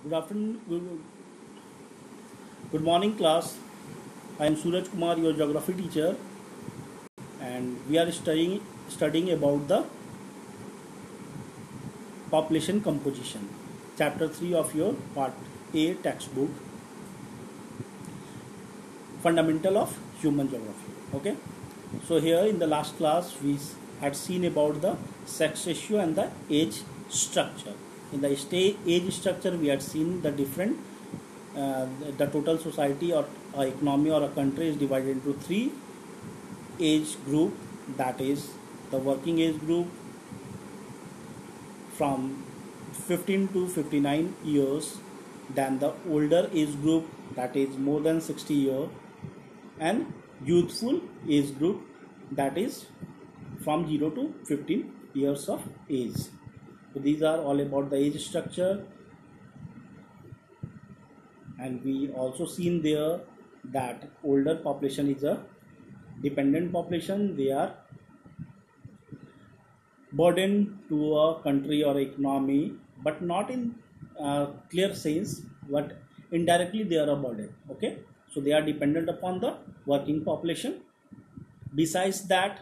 Good afternoon. Good morning, class. I am Suraj Kumar, your geography teacher, and we are studying about the population composition, chapter 3 of your part A textbook, fundamental of human geography. Okay. So here in the last class we had seen about the sex ratio and the age structure. In the age structure we had seen the different the total society or economy or a country is divided into three age group, that is the working age group from 15 to 59 years, then the older age group, that is more than 60 years, and youthful age group, that is from 0 to 15 years of age. So these are all about the age structure. And we also seen there that older population is a dependent population. They are burden to a country or economy, but not in clear sense, but indirectly they are a burden. Okay, so they are dependent upon the working population. Besides that,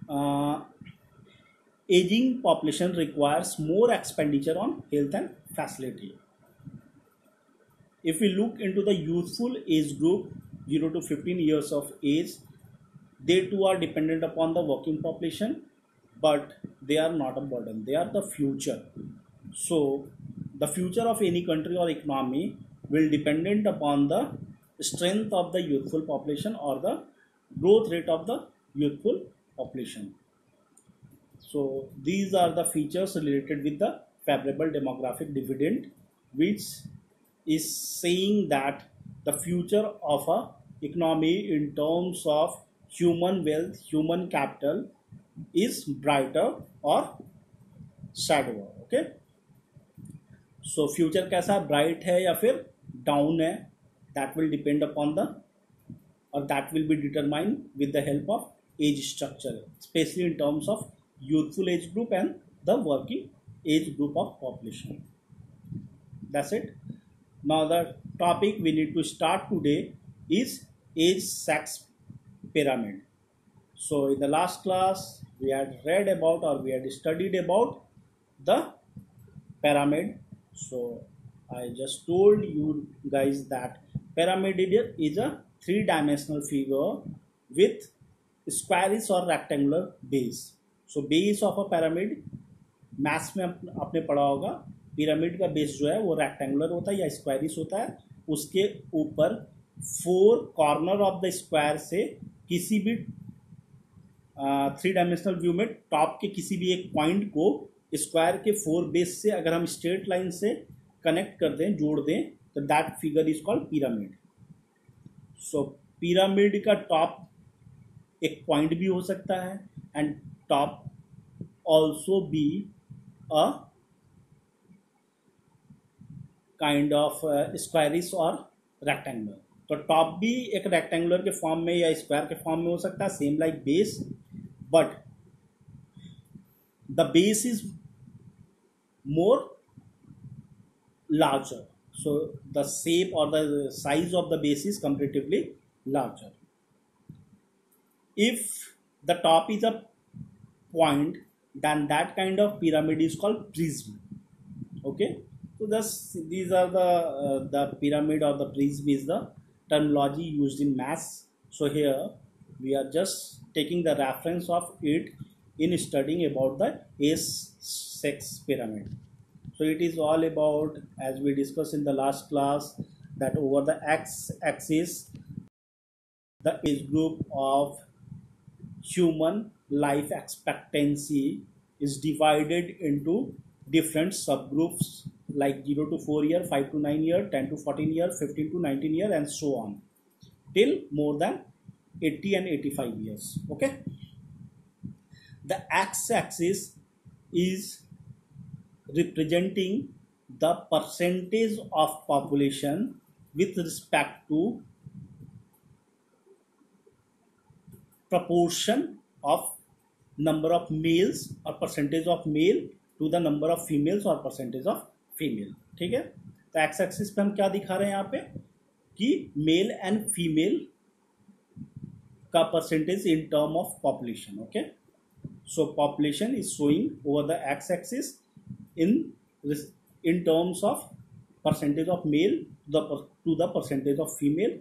uh, aging population requires more expenditure on health and facility. If we look into the youthful age group 0 to 15 years of age, they too are dependent upon the working population, but they are not a burden. They are the future. So the future of any country or economy will dependent upon the strength of the youthful population or the growth rate of the youthful population. So these are the features related with the favorable demographic dividend, which is saying that the future of a economy in terms of human wealth, human capital is brighter or shadower. Okay, so future कैसा bright है या फिर down है, that will depend upon the और that will be determined with the help of age structure, specially in terms of youthful age group and the working age group of population. That's it. Now the topic we need to start today is age sex pyramid. So in the last class we had read about or we had studied about the pyramid. So I just told you guys that pyramid is a three-dimensional figure with squarish or rectangular base. So base of a pyramid, maths में आपने पढ़ा होगा, pyramid का base जो है वो rectangular होता है या स्क्वायरिश होता है. उसके ऊपर four corner of the square से किसी भी थ्री डायमेंशनल व्यू में टॉप के किसी भी एक पॉइंट को स्क्वायर के फोर बेस से अगर हम स्ट्रेट लाइन से कनेक्ट कर दें, जोड़ दें, तो that figure is called pyramid. So pyramid का टॉप एक पॉइंट भी हो सकता है and top also be a kind of squarish or rectangular. तो टॉप भी एक रेक्टेंगुलर के फॉर्म में या स्क्वायर के फॉर्म में हो सकता है, same like base, but the base is more larger, so the shape or the size of the base is comparatively larger. If the top is a point, then that kind of pyramid is called prism. Okay, so these are the pyramid or the prism is the terminology used in maths. So here we are just taking the reference of it in studying about the age-sex pyramid. So it is all about, as we discussed in the last class, that over the x-axis the age group of human life expectancy is divided into different subgroups like 0 to 4 year, 5 to 9 year, 10 to 14 year, 15 to 19 year, and so on till more than 80 and 85 years. Okay, the x-axis is representing the percentage of population with respect to proportion of number of males or percentage of male to the number of females or percentage of female. ठीक है, तो x axis पे हम क्या दिखा रहे हैं यहाँ पे कि मेल एंड फीमेल का percentage in term of population. Okay, so population is showing over the x axis in in terms of percentage of male to the percentage of female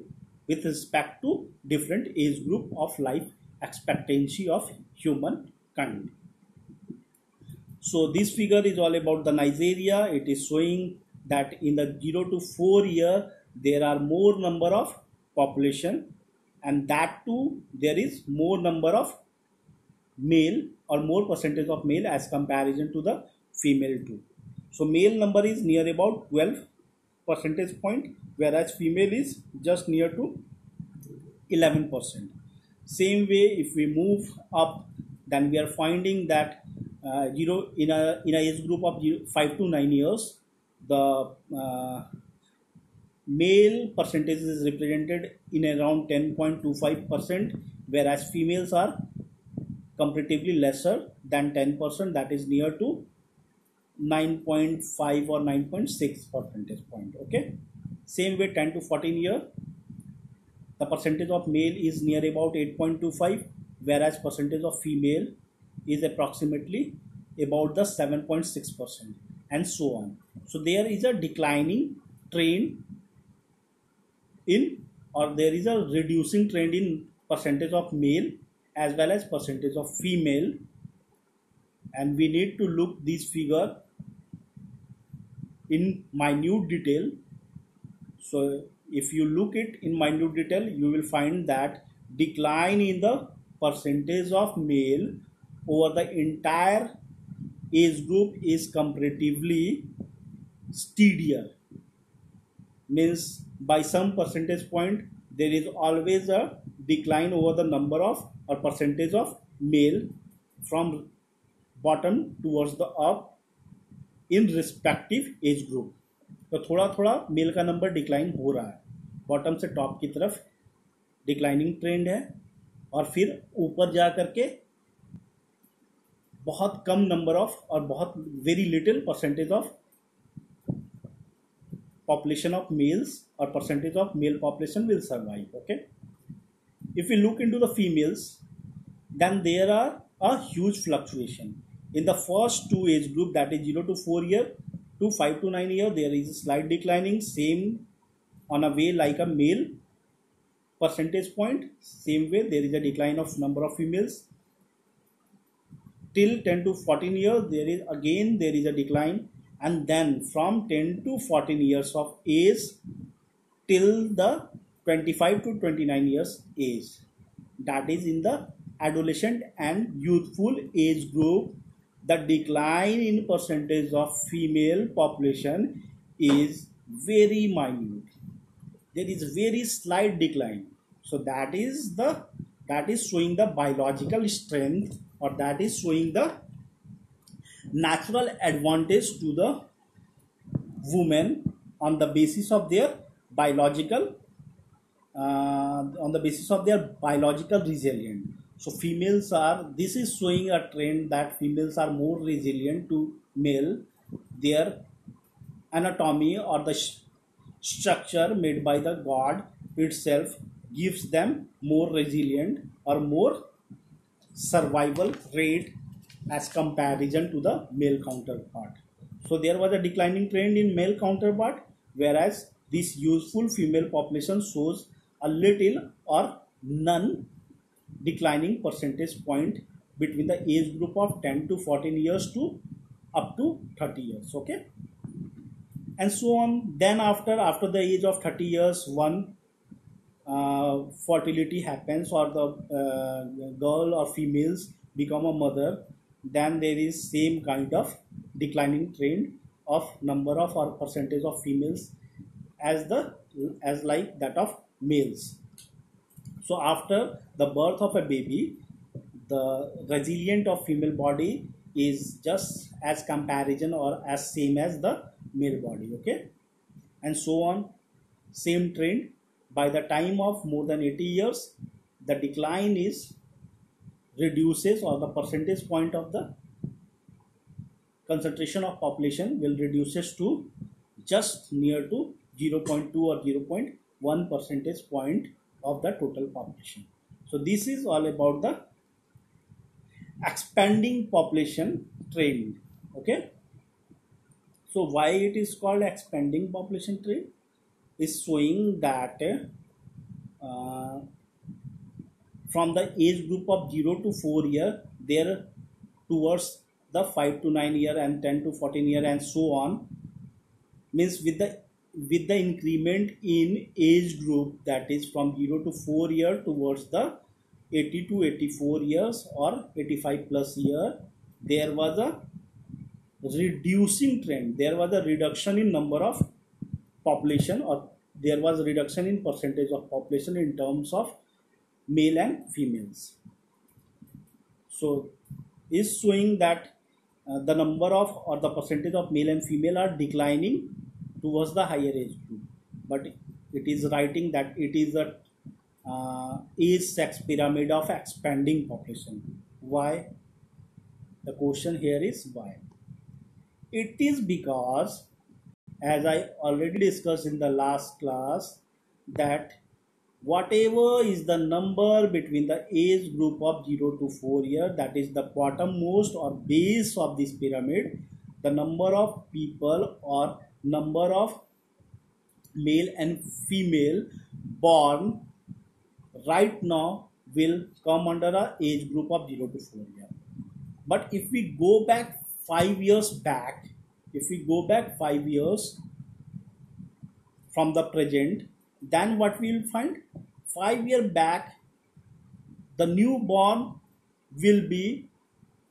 with respect to different age group of life expectancy of humankind. So this figure is all about the Nigeria. It is showing that in the 0 to 4 year there are more number of population, and that too there is more number of male or more percentage of male as comparison to the female too. So male number is near about 12 percentage point, whereas female is just near to 11%. Same way, if we move up, then we are finding that zero in a age group of 5 to 9 years, the male percentage is represented in around 10.25%, whereas females are comparatively lesser than 10%, that is near to 9.5 or 9.6 percentage point. Okay, same way 10 to 14 year, the percentage of male is near about 8.25, whereas percentage of female is approximately about the 7.6%, and so on. So there is a declining trend in, or there is a reducing trend in percentage of male as well as percentage of female, and we need to look this figure in minute detail. So if you look it in minute detail, you will find that decline in the percentage of male over the entire age group is comparatively steadier. Means by some percentage point there is always a decline over the number of or percentage of male from bottom towards the up in respective age group. तो थोड़ा थोड़ा mail का number decline हो रहा है, bottom से top की तरफ डिक्लाइनिंग ट्रेंड है, और फिर ऊपर जा करके बहुत कम नंबर ऑफ और बहुत very little percentage of population of males or percentage of male population will survive. Okay, if we look into the females, then there are a huge fluctuation in the first two age group, that is 0 to 4 year to 5 to 9 year. There is a slight declining, same on a way like a male percentage point. Same way there is a decline of number of females till 10 to 14 years. There is a decline, and then from 10 to 14 years of age till the 25 to 29 years age, that is in the adolescent and youthful age group, the decline in percentage of female population is very minute. There is very slight decline. So that is showing the biological strength, or that is showing the natural advantage to the women on the basis of their biological resilience. So females are, this is showing a trend that females are more resilient to male. Their anatomy or the structure made by the god itself gives them more resilient or more survival rate as comparison to the male counterpart. So there was a declining trend in male counterpart, whereas this useful female population shows a little or none declining percentage point between the age group of 10 to 14 years to up to 30 years. Okay, and so on. Then after the age of 30 years, one fertility happens, or the girl or females become a mother. Then there is same kind of declining trend of number of or percentage of females as like that of males. So after the birth of a baby, the resilient of female body is just as comparison or as same as the male body. Okay, and so on, same trend. By the time of more than 80 years, the decline is reduces, or the percentage point of the concentration of population will reduces to just near to 0.2 or 0.1 percentage point of the total population. So this is all about the expanding population trend. Okay, so why it is called expanding population trend is showing that uh, from the age group of 0 to 4 year there towards the 5 to 9 year and 10 to 14 year and so on, means with the increment in age group, that is from 0 to 4 year towards the 80 to 84 years or 85 plus year, there was a reducing trend, there was a reduction in number of population, or there was a reduction in percentage of population in terms of male and females. So is showing that the number of or the percentage of male and female are declining towards the higher age group, but it is writing that it is a age sex pyramid of expanding population. Why? The question here is why. It is because, as I already discussed in the last class, that whatever is the number between the age group of 0 to 4 year, that is the bottommost or base of this pyramid, the number of people or number of male and female born right now will come under a age group of 0 to 4 year. But if we go back 5 years back, if we go back 5 years from the present, then what we will find? 5 years back, the newborn will be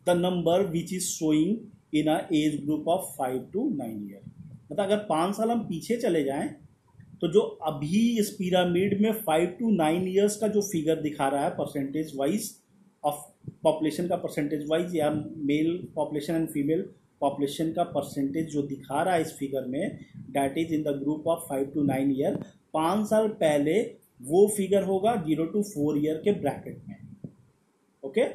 the number which is showing in a age group of 5 to 9 year. मतलब अगर 5 साल हम पीछे चले जाएं तो जो अभी इस पिरामिड में 5 to 9 years का जो फिगर दिखा रहा है परसेंटेज वाइज ऑफ पॉपुलेशन का, परसेंटेज वाइज या mail population and female population का परसेंटेज जो दिखा रहा है इस फिगर में, that is in the group of 5 to 9 year, 5 साल पहले वो फिगर होगा 0 to 4 ईयर के ब्रैकेट में. ओके,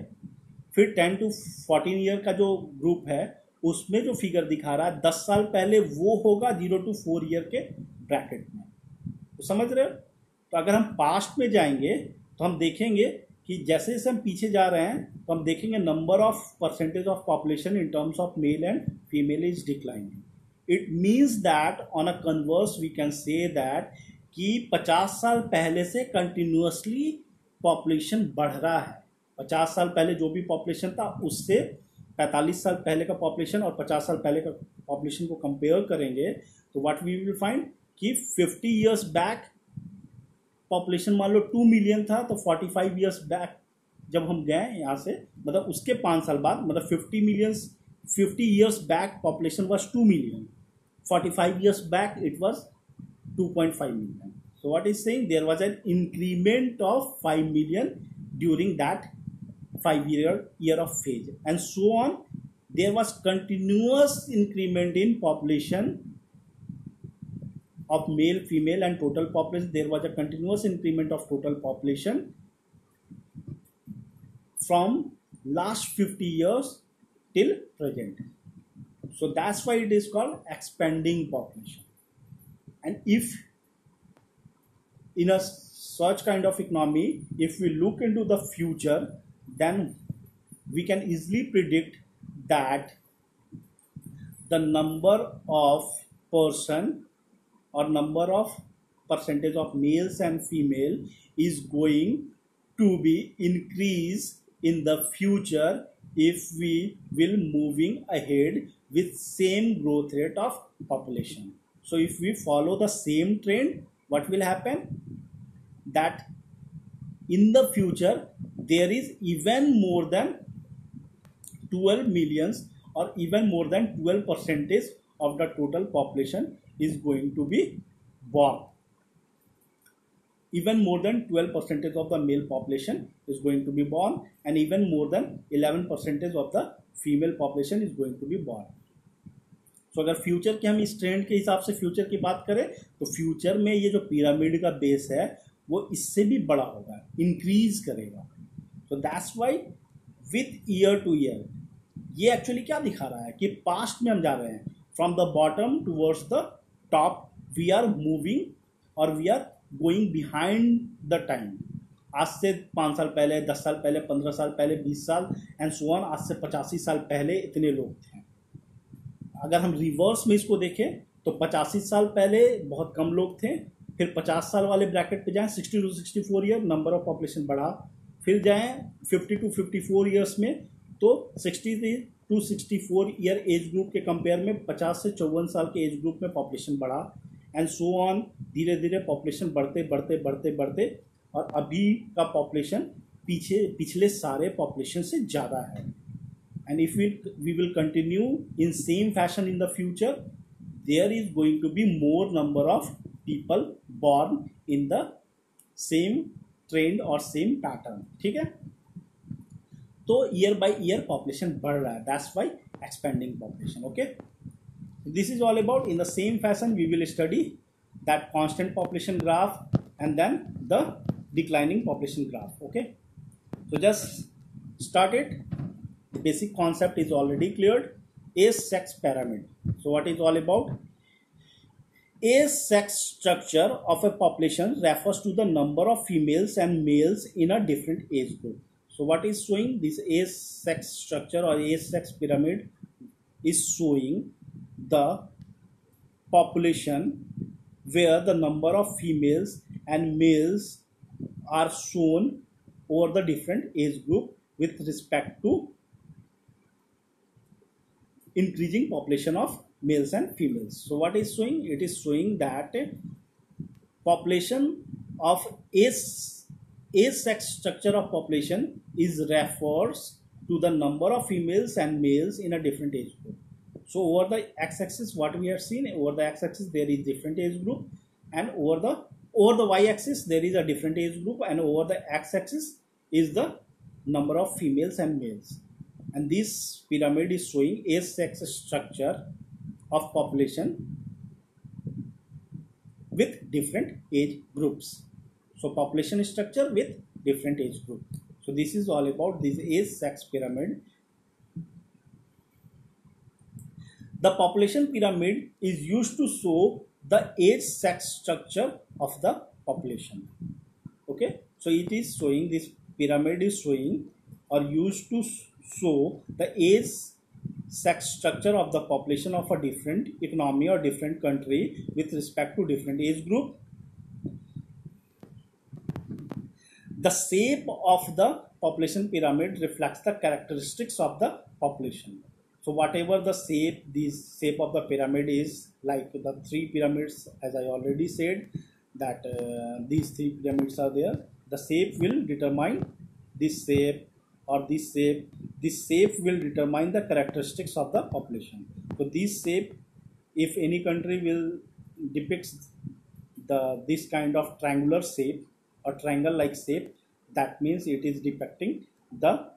फिर 10 to 14 ईयर का जो ग्रुप है उसमें जो फिगर दिखा रहा है 10 साल पहले वो होगा 0 to 4 ईयर के ब्रैकेट में. तो समझ रहे हो? तो अगर हम पास्ट में जाएंगे तो हम देखेंगे कि जैसे जैसे हम पीछे जा रहे हैं तो हम देखेंगे number of percentage of population in terms of male and female is declining. It means that on a converse we can say that कि 50 साल पहले से कंटिन्यूअसली पॉपुलेशन बढ़ रहा है. 50 साल पहले जो भी पॉपुलेशन था उससे 45 साल पहले का पॉपुलेशन और 50 साल पहले का पॉपुलेशन को कंपेयर करेंगे तो व्हाट वी विल फाइंड कि 50 इयर्स बैक पॉपुलेशन मान लो 2 मिलियन था, तो 45 इयर्स बैक जब हम गए यहाँ से, मतलब उसके 5 साल बाद, मतलब 50 years back population was 2 million, 45 years back it was 2.5 million. So what is saying? There was an increment of 5 million during that 5-year of phase, and so on. There was continuous increment in population of male, female, and total population. There was a continuous increment of total population from last 50 years till present. So that's why it is called expanding population. And if in a such kind of economy, if we look into the future, then we can easily predict that the number of person or number of percentage of males and female is going to be increased in the future if we will moving ahead with same growth rate of population. So if we follow the same trend, what will happen? That in the future there is even more than 12 millions or even more than 12% of the total population is going to be born. Even more than 12% of the male population is going to be born, and even more than 11% of the female population is going to be born. तो अगर future के हम इस trend के हिसाब से future की बात करें तो फ्यूचर में ये जो पिरामिड का बेस है वो इससे भी बड़ा होगा, इंक्रीज करेगा. तो that's why with year two year ये एक्चुअली क्या दिखा रहा है कि पास्ट में हम जा रहे हैं from the bottom towards the top, we are moving or we are going behind the time. आज से 5 साल पहले, 10 साल पहले, 15 साल पहले, 20 साल एंड सो ऑन, आज से 85 साल पहले इतने लोग थे. अगर हम रिवर्स में इसको देखें तो 85 साल पहले बहुत कम लोग थे. फिर 50 साल वाले ब्रैकेट पे जाएं, 60 to 64 year, number of population बढ़ा. फिर जाएं 50 to 54 ईयर्स में, तो 60 to 64 ईयर एज ग्रुप के कंपेयर में 50 से 54 साल के एज ग्रुप में पॉपुलेशन बढ़ा. एंड सो ऑन, धीरे धीरे पॉपुलेशन बढ़ते बढ़ते बढ़ते बढ़ते, और अभी का पॉपुलेशन पिछले सारे पॉपुलेशन से ज़्यादा है. And if we will continue in same fashion in the future, there is going to be more number of people born in the same trend or same pattern. ठीक है, तो year by year population बढ़ रहा है. That's why expanding population. Okay, this is all about. In the same fashion we will study that constant population graph and then the declining population graph. Okay, so just start it. The basic concept is already cleared. Age-sex pyramid. So what is all about? Age-sex structure of a population refers to the number of females and males in a different age group. So what is showing this age-sex structure or age-sex pyramid is showing the population where the number of females and males are shown over the different age group with respect to increasing population of males and females. So what is showing? It is showing that population of age-sex structure of population is refers to the number of females and males in a different age group. So over the x-axis, what we have seen, over the x-axis there is different age group, and over the y-axis there is a different age group, and over the x-axis is the number of females and males. And this pyramid is showing age-sex structure of population with different age groups. So population structure with different age group. So this is all about this age-sex pyramid. The population pyramid is used to show the age-sex structure of the population. Okay, so it is showing, this pyramid is showing or used to show the age-sex structure of the population of a different economy or different country with respect to different age group. The shape of the population pyramid reflects the characteristics of the population. So whatever the shape, this shape of the pyramid is, like the three pyramids, as I already said, that these three pyramids are there. The shape will determine this shape or this shape. This shape will determine the characteristics of the population. So this shape, if any country will depicts this kind of triangular shape or triangle like shape, that means it is depicting the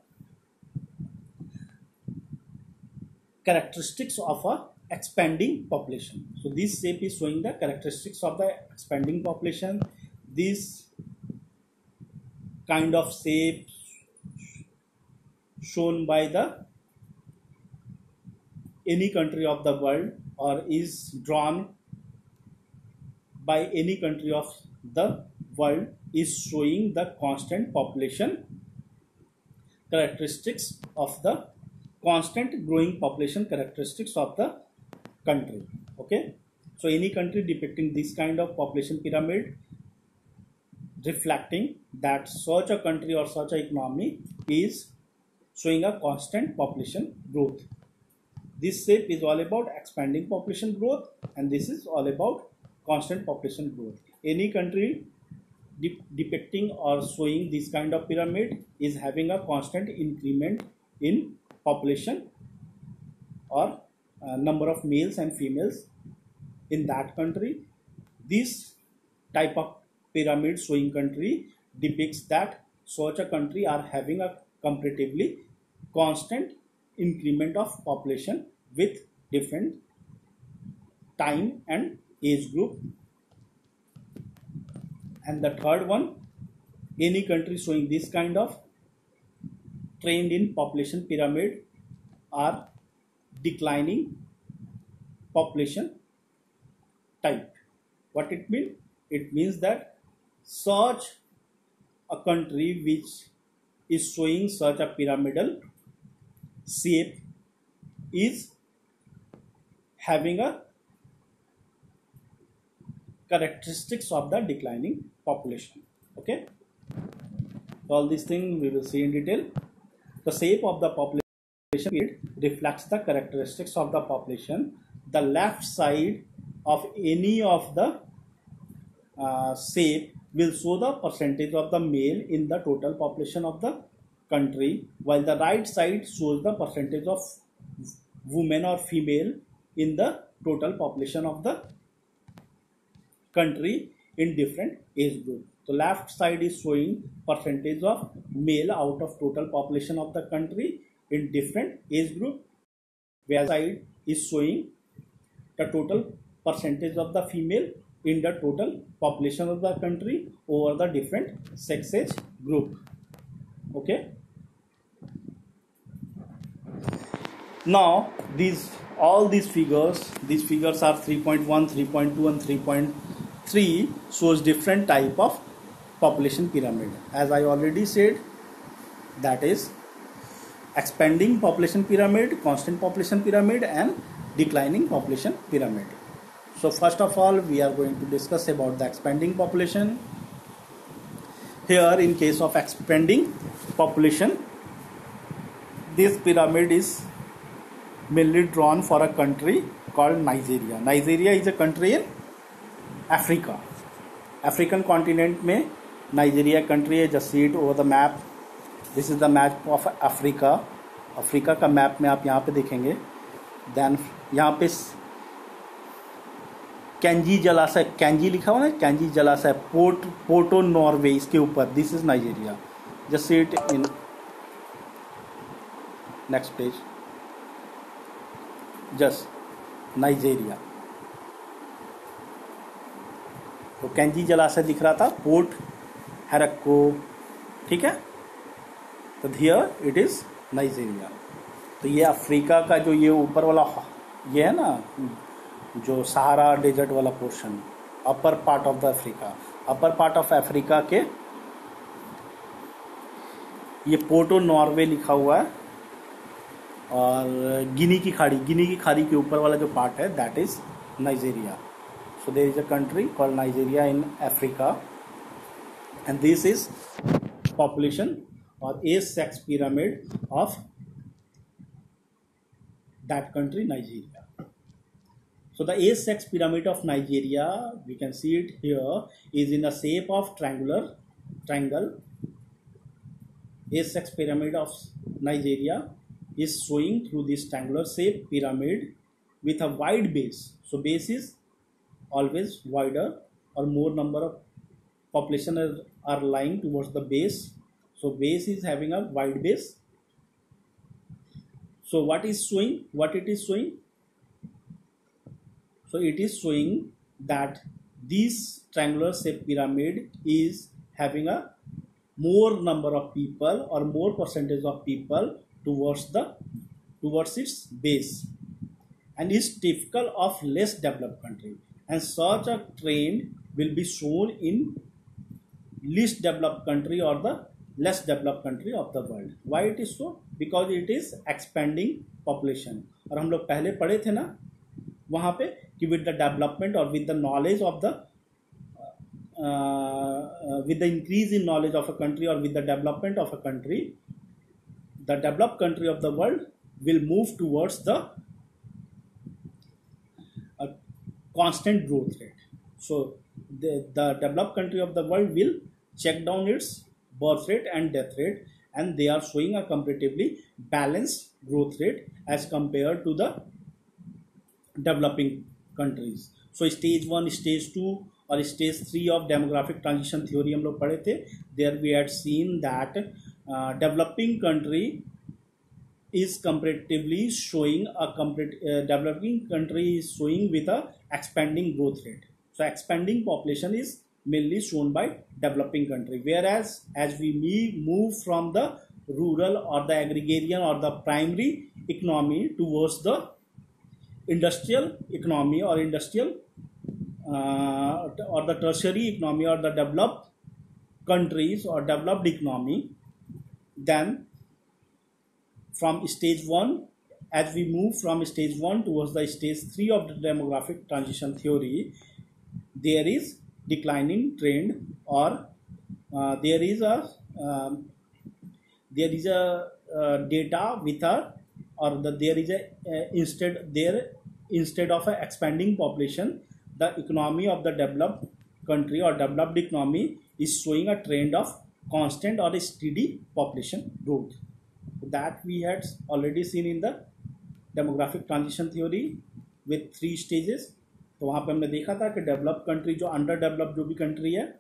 characteristics of a expanding population. So this shape is showing the characteristics of the expanding population. This kind of shape shown by the any country of the world or is drawn by any country of the world is showing the constant population characteristics of the constant growing population characteristics of the country. Okay, so any country depicting this kind of population pyramid reflecting that such a country or such a economy is showing a constant population growth. This shape is all about expanding population growth, and this is all about constant population growth. Any country depicting or showing this kind of pyramid is having a constant increment in population or number of males and females in that country. This type of pyramid showing country depicts that such a country are having a comparatively constant increment of population with different time and age group. And the third one, any country showing this kind of trend in population pyramid are declining population type. What it means? It means that such a country which is showing such a pyramidal shape is having a characteristics of the declining population. Okay, all these things we will see in detail. The shape of the population period reflects the characteristics of the population. The left side of any of the shape will show the percentage of the male in the total population of the country, while the right side shows the percentage of women or female in the total population of the country in different age group. So left side is showing percentage of male out of total population of the country in different age group, where side is showing the total percentage of the female in the total population of the country over the different sex age group. Okay, now all these figures are 3.1, 3.2 and 3.3 shows different type of population pyramid. As I already said, that is expanding population pyramid, constant population pyramid and declining population pyramid. So first of all, we are going to discuss about the expanding population. Here in case of expanding population, this pyramid is mainly drawn for a country called Nigeria. Nigeria is a country in Africa. African continent में Nigeria country है. Just see it over the map. This is the map of Africa. Africa का map में आप यहाँ पे देखेंगे. Then यहाँ पे कैंजी जलाशय, कैंजी लिखा हुआ ना, कैंजी जलाशय, पोर्टो नॉर्वे, इसके ऊपर. This is Nigeria. Just see it in next page. Just Nigeria. तो कैंजी जलाशय दिख रहा था, पोर्ट हैरक्को. ठीक है, तो हियर इट इज नाइजीरिया. तो ये अफ्रीका का जो ये ऊपर वाला ये है ना, जो सहारा डेजर्ट वाला portion, upper part of the Africa, upper part of Africa के ये पोर्टो नॉर्वे लिखा हुआ है. और गिनी की खाड़ी के ऊपर वाला जो पार्ट है that is Nigeria. So there is a country called Nigeria in Africa and this is population और age sex pyramid of that country Nigeria. So the age sex pyramid of Nigeria, we can see it here, is in the shape of triangle. Age sex pyramid of Nigeria is showing through this triangular shape pyramid with a wide base. So base is always wider or more number of population are lying towards the base. So base is having a wide base. So what it is showing? So it is showing that this triangular shape pyramid is having a more number of people or more percentage of people towards its base, and is typical of less developed country. And such a trend will be shown in least developed country or the less developed country of the world. Why it is so? Because it is expanding population. और हम लोग पहले पढ़े थे ना वहाँ पे कि with the development or with the knowledge of the with the increase in knowledge of a country or with the development of a country, the developed country of the world will move towards the constant growth rate. So the developed country of the world will check down its birth rate and death rate, and they are showing a comparatively balanced growth rate as compared to the developing countries. So stage 1, stage 2 और stage 3 of demographic transition theory हम लोग पढ़े थे. There we had seen that developing country is comparatively showing developing country is showing with a expanding growth rate. So expanding population is mainly shown by developing country, whereas as we move from the rural or the agrarian or the primary economy towards the industrial economy or industrial or the tertiary economy or the developed countries or developed economy, then from stage 1, as we move from stage 1 towards the stage 3 of the demographic transition theory, there is declining trend, or there is a data with a, or there is a instead of a expanding population, the economy of the developed country or developed economy is showing a trend of constant or steady population growth. That we had already seen in the demographic transition theory with 3 stages. तो वहाँ पे हमने देखा था कि developed country, जो under developed जो भी कंट्री है,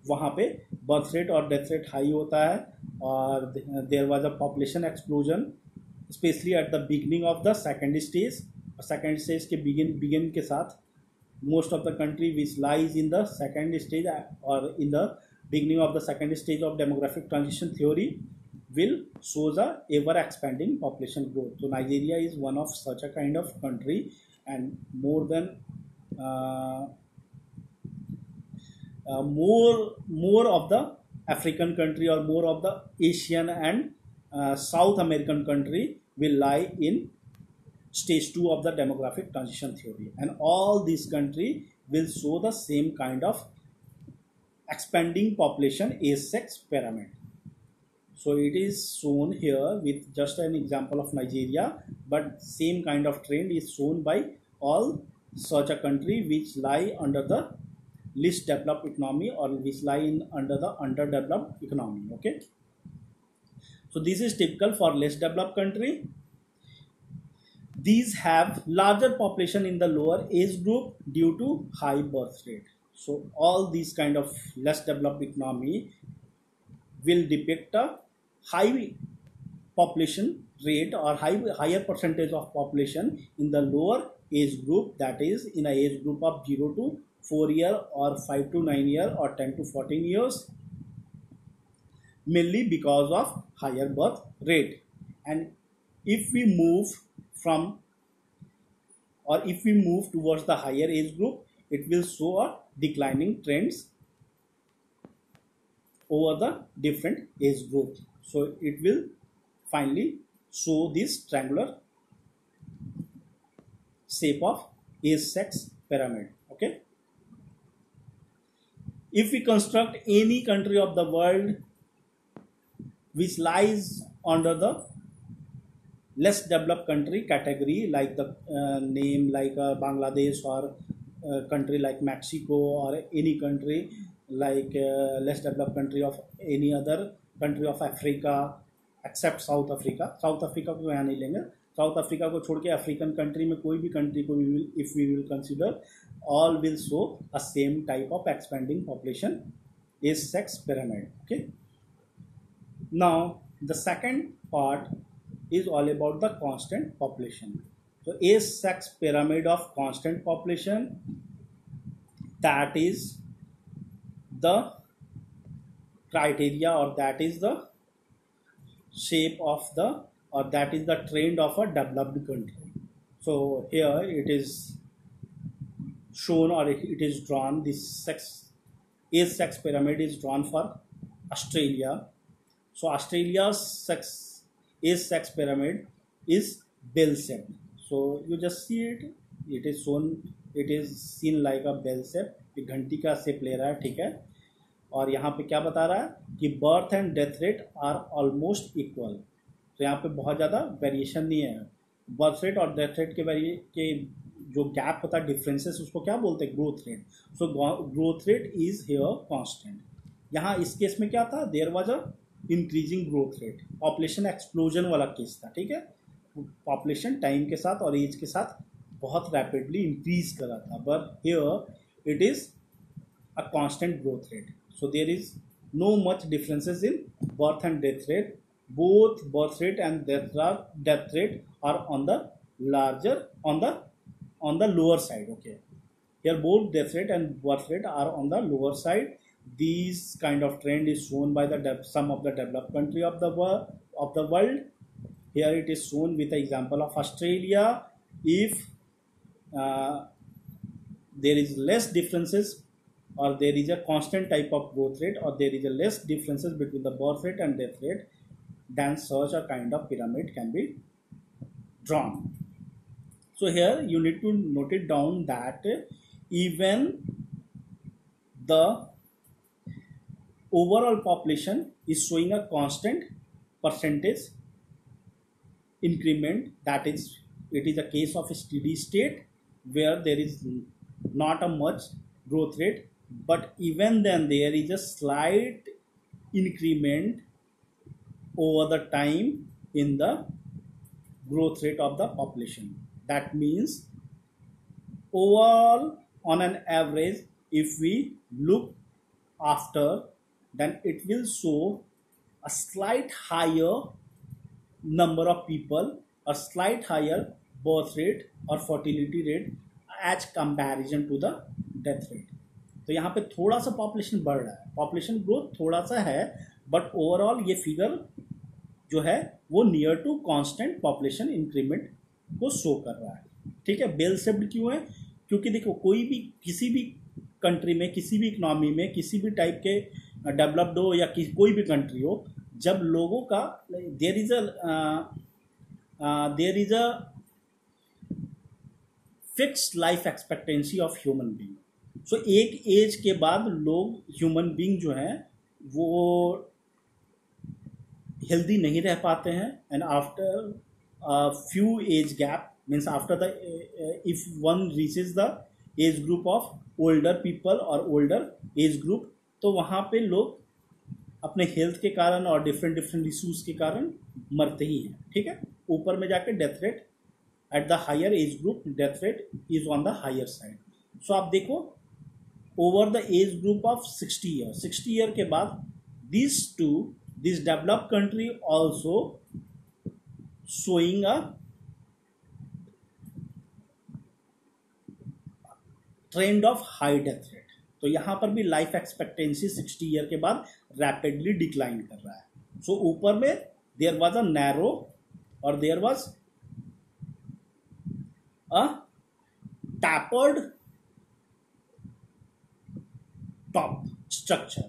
वहाँ पे बर्थ रेट और डेथ रेट हाई होता है, और there was a population explosion specially at the beginning of the second stage. Second stage के बिगिन के साथ most of the country which lies in the second stage or in the beginning of the second stage of demographic transition theory will shows a ever expanding population growth. So Nigeria is one of such a kind of country, and more than more of the African country or more of the Asian and South American country will lie in stage 2 of the demographic transition theory, and all these countries will show the same kind of expanding population age-sex pyramid. So it is shown here with just an example of Nigeria, but same kind of trend is shown by all such a country which lie under the least developed economy or which lie under the underdeveloped economy. Okay, so this is typical for less developed country. These have larger population in the lower age group due to high birth rate. So all these kind of less developed economy will depict a high population rate or higher percentage of population in the lower age group, that is in a age group of 0 to 4 year or 5 to 9 year or 10 to 14 years, mainly because of higher birth rate. And if we move towards the higher age group, it will show a declining trends over the different age group. So it will finally show this triangular shape of age-sex pyramid. Okay, if we construct any country of the world which lies under the less developed country category, like the name like Bangladesh, or country like Mexico, or any country like less developed country of any other country of Africa except South Africa. South Africa को यहाँ नहीं लेंगे. South Africa को छोड़ के African country में कोई भी कंट्री को if we will consider, all will show a same type of expanding population age-sex pyramid. Okay, now the second part is all about the constant population. So age-sex pyramid of constant population, that is the criteria, or that is the shape of the, or that is the trend of a developed country. So here it is shown, or it is drawn, this age-sex pyramid is drawn for Australia. So Australia's age-sex pyramid is bell-shaped. So you just see it, it is shown, it is seen like a bell shape. एक घंटी का shape ले रहा है, ठीक है. और यहाँ पे क्या बता रहा है कि birth and death rate are almost equal. तो यहाँ पे बहुत ज़्यादा वेरिएशन नहीं है. बर्थ रेट और डेथ रेट के जो गैप होता है, डिफरेंसेस, उसको क्या बोलते हैं, growth rate. So growth rate is here constant. यहाँ इस केस में क्या था, there was a increasing growth rate, population explosion वाला केस था, ठीक है. पॉपुलेशन टाइम के साथ और एज के साथ बहुत रैपिडली इंक्रीज कर रहा था, but here it is a constant growth rate. So there is no much differences in birth and death rate. Both birth rate and death rate are on the larger on the lower side. Okay, here both death rate and birth rate are on the lower side. These kind of trend is shown by the some of the developed country of the world. Here it is shown with the example of Australia. If there is less differences, or there is a constant type of growth rate, or there is a less differences between the birth rate and death rate, then such a kind of pyramid can be drawn. So here you need to note it down that even the overall population is showing a constant percentage increment, that is, it is a case of a steady state where there is not a much growth rate, but even then there is a slight increment over the time in the growth rate of the population. That means overall, on an average, if we look after, then it will show a slight higher number of people, a slight higher birth rate or fertility rate as comparison to the death rate. तो यहाँ पे थोड़ा सा population बढ़ रहा है, population growth थोड़ा सा है, बट ओवरऑल ये फिगर जो है वो near to constant population increment को शो कर रहा है. ठीक है. बेल शेप्ड क्यों है? क्योंकि देखो कोई भी किसी भी कंट्री में, किसी भी इकोनॉमी में, किसी भी टाइप के डेवलप्ड हो या कोई भी कंट्री हो, जब लोगों का there is a fixed life expectancy of human being. So एक एज के बाद लोग, ह्यूमन बीइंग जो है वो हेल्दी नहीं रह पाते हैं, and after few age gap, means after the if one reaches the age group of older people और ओल्डर एज ग्रुप, तो वहाँ पे लोग अपने हेल्थ के कारण और डिफरेंट इश्यूज के कारण मरते ही हैं. ठीक है. ऊपर में जाके death rate at the higher age group, death rate is on the higher side. So आप देखो over the age group of 60 year, 60 year के बाद this developed country also showing a trend of high death rate. तो यहाँ पर भी life expectancy 60 year के बाद रैपिडली डिक्लाइन कर रहा है. सो ऊपर में देयर वाज अ नैरो और there was a tapered top structure.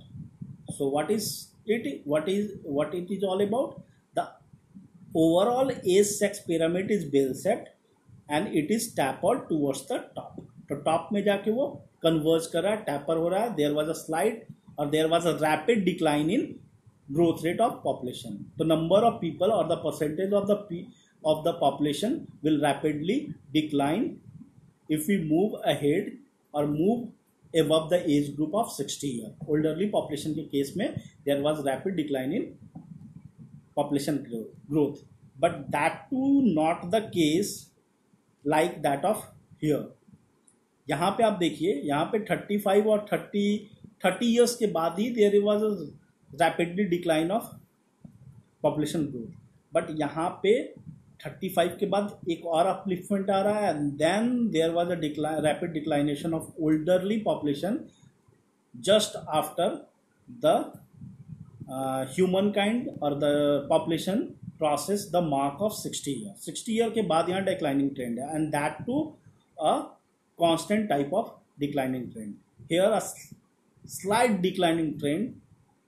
So what it is all about? The overall age sex pyramid is bell shaped and it is tapered towards the top. तो top में जाके वो converge कर रहा है, tapper हो रहा है. देयर वाज अ स्लाइड और there was a rapid decline in growth rate of population. तो नंबर ऑफ पीपल और the percentage of the population will rapidly decline if we move ahead or move above the age group of 60 year. Elderly population के case में there was rapid decline in population growth, but that too not the case like that of here. यहाँ पे आप देखिए, यहाँ पे 35 और 30 years के बाद ही there was a rapidly decline of population growth, but यहाँ पे 35 के बाद एक और अपलिफ्टमेंट आ रहा है, and then there was a rapid declination of elderly population just after the human kind और the population crosses the mark of 60 year. 60 year के बाद यहाँ डिक्लाइनिंग ट्रेंड है, and that too a constant type of declining trend. Here a slight declining trend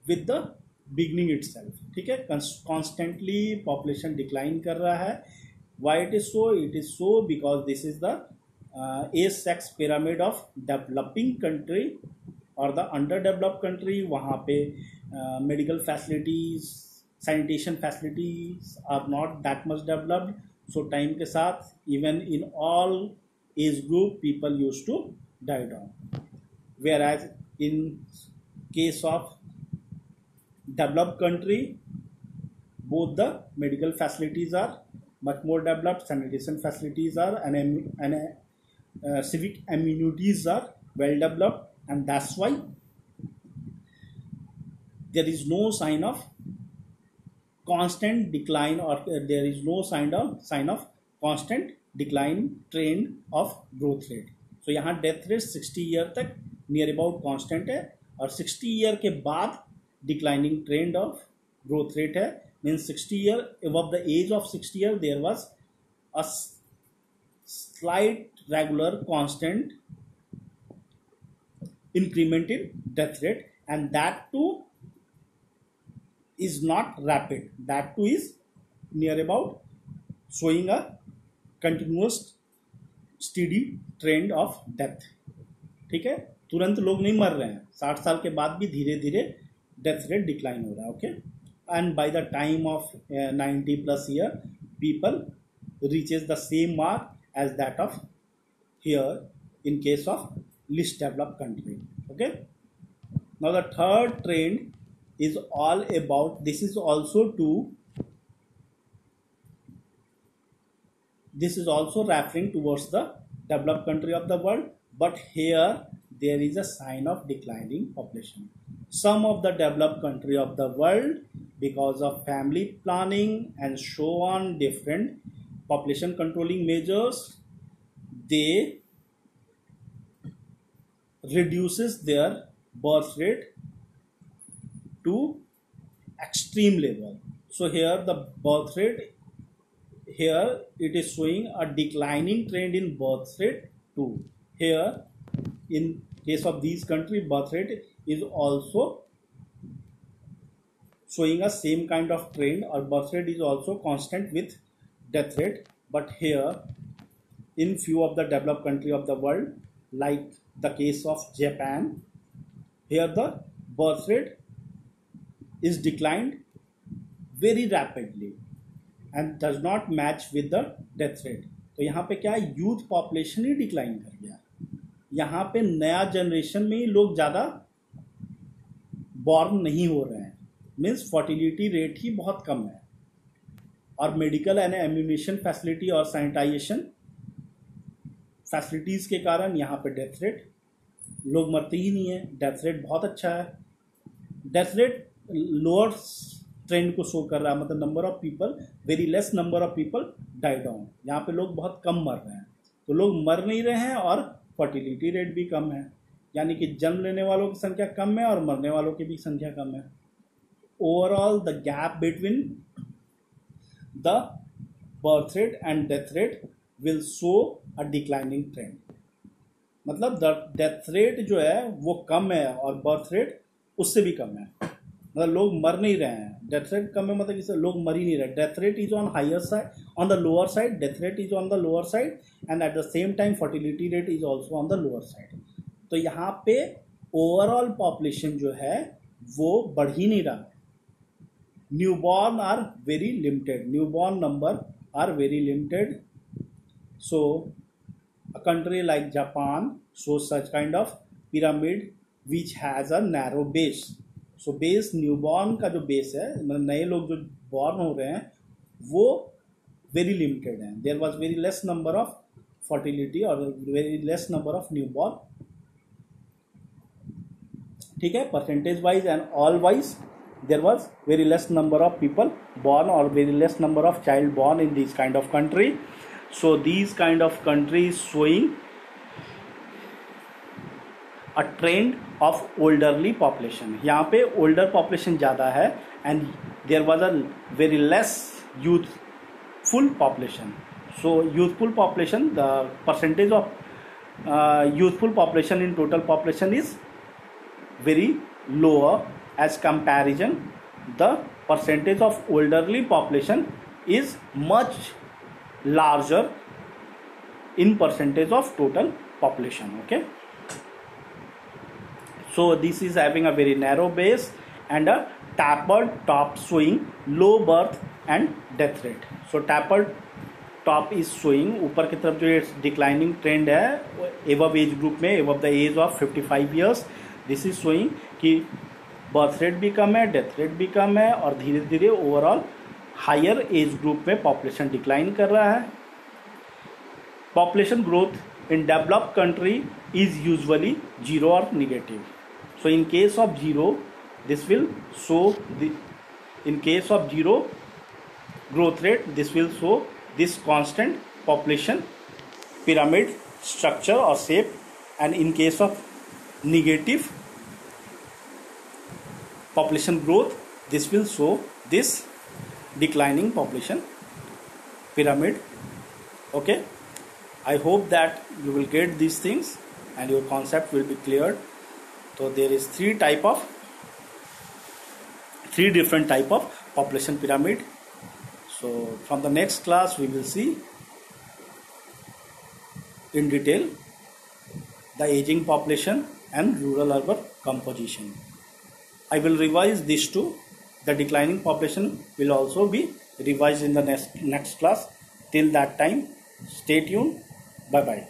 with the beginning itself. ठीक है. Constantly population decline कर रहा है. Why it is so? It is so because this is the age sex pyramid of developing country और the under developed country. वहाँ पे medical facilities, sanitation facilities are not that much developed. So time के साथ even in all age group people use to die down, whereas in case of developed country, both the medical facilities are much more developed, sanitation facilities are, and civic amenities are well developed, and that's why there is no sign of constant decline, or there is no sign of constant decline trend of growth rate. So यहाँ death rate 60 year तक near about constant है, और 60 year के बाद declining trend of growth rate है. Means 60 year, above the age of 60 year there was a slight regular constant increment in death rate, and that too is not rapid, that too is near about showing a continuous steady trend of death. ठीक है, तुरंत लोग नहीं मर रहे हैं, 60 साल के बाद भी धीरे धीरे डेथ रेट डिक्लाइन हो रहा है. Okay, and by the time of 90 plus year people reaches the same mark as that of here in case of least developed country. Okay, now the third trend is all about, this is also referring towards the developed country of the world, but here there is a sign of declining population. Some of the developed country of the world, because of family planning and so on, different population controlling measures, they reduces their birth rate to extreme level. So here the birth rate, here it is showing a declining trend in birth rate too. Here in case of these country, birth rate is also showing a same kind of trend, or birth rate is also constant with death rate. But here in few of the developed country of the world, like the case of Japan, here the birth rate is declined very rapidly and does not match with the death rate. तो यहाँ पे क्या है, youth population ही decline कर गया. यहाँ पे नया जनरेशन में ही लोग ज़्यादा बॉर्न नहीं हो रहे हैं, मीन्स फर्टिलिटी रेट ही बहुत कम है. और मेडिकल एंड एम्यूनेशन फैसिलिटी और सैनिटाइजेशन फैसिलिटीज़ के कारण यहाँ पे डेथ रेट, लोग मरते ही नहीं है, डेथ रेट बहुत अच्छा है. डेथ रेट लोअर ट्रेंड को शो कर रहा है, मतलब number of people, very less number of people die down. यहाँ पे लोग बहुत कम मर रहे हैं, तो लोग मर नहीं रहे हैं और फर्टिलिटी रेट भी कम है, यानी कि जन्म लेने वालों की संख्या कम है और मरने वालों की भी संख्या कम है. Overall the gap between the birth rate and death rate will show a declining trend. मतलब द डेथ रेट जो है वो कम है और बर्थ रेट उससे भी कम है, मतलब लोग मर नहीं रहे हैं. डेथ रेट कम है मतलब इससे लोग मर ही नहीं रहे. Death rate is on higher side, on the lower side, death rate is on the lower side, and at the same time fertility rate is also on the lower side. तो यहाँ पे ओवरऑल पॉपुलेशन जो है वो बढ़ ही नहीं रहा. Newborn are very limited, newborn number are very limited. So a country like Japan shows such kind of pyramid which has a narrow base. So base, newborn का जो बेस है, मतलब नए लोग जो बॉर्न हो रहे हैं वो वेरी लिमिटेड हैं. There was very less number of fertility और very less number of newborn. ठीक है, percentage wise and all wise there was very less number of people born और very less number of child born in this kind of country. So these kind of countries showing a trend of elderly population. यहाँ पे older population ज़्यादा है and there was a very less youthful population. So youthful population, the percentage of youthful population in total population is very lower as comparison. The percentage of elderly population is much larger in percentage of total population. Okay, so this is having a very narrow base and a tapered top showing low birth and death rate. So tapered top is showing ऊपर की तरफ जो declining trend है एवब age group में, above the age of 55 years. This is showing कि birth rate भी कम है, डेथ रेट भी कम है और धीरे धीरे ओवरऑल हायर एज ग्रुप में पॉपुलेशन डिक्लाइन कर रहा है. Population growth in developed country is usually zero और negative. So in case of zero this will show, in case of zero growth rate this will show this constant population pyramid structure or shape, and in case of negative population growth this will show this declining population pyramid. Okay, I hope that you will get these things and your concept will be cleared. So there is three different type of population pyramid. So from the next class we will see in detail the aging population and rural urban composition. I will revise these two. The declining population will also be revised in the next class. Till that time, stay tuned. Bye bye.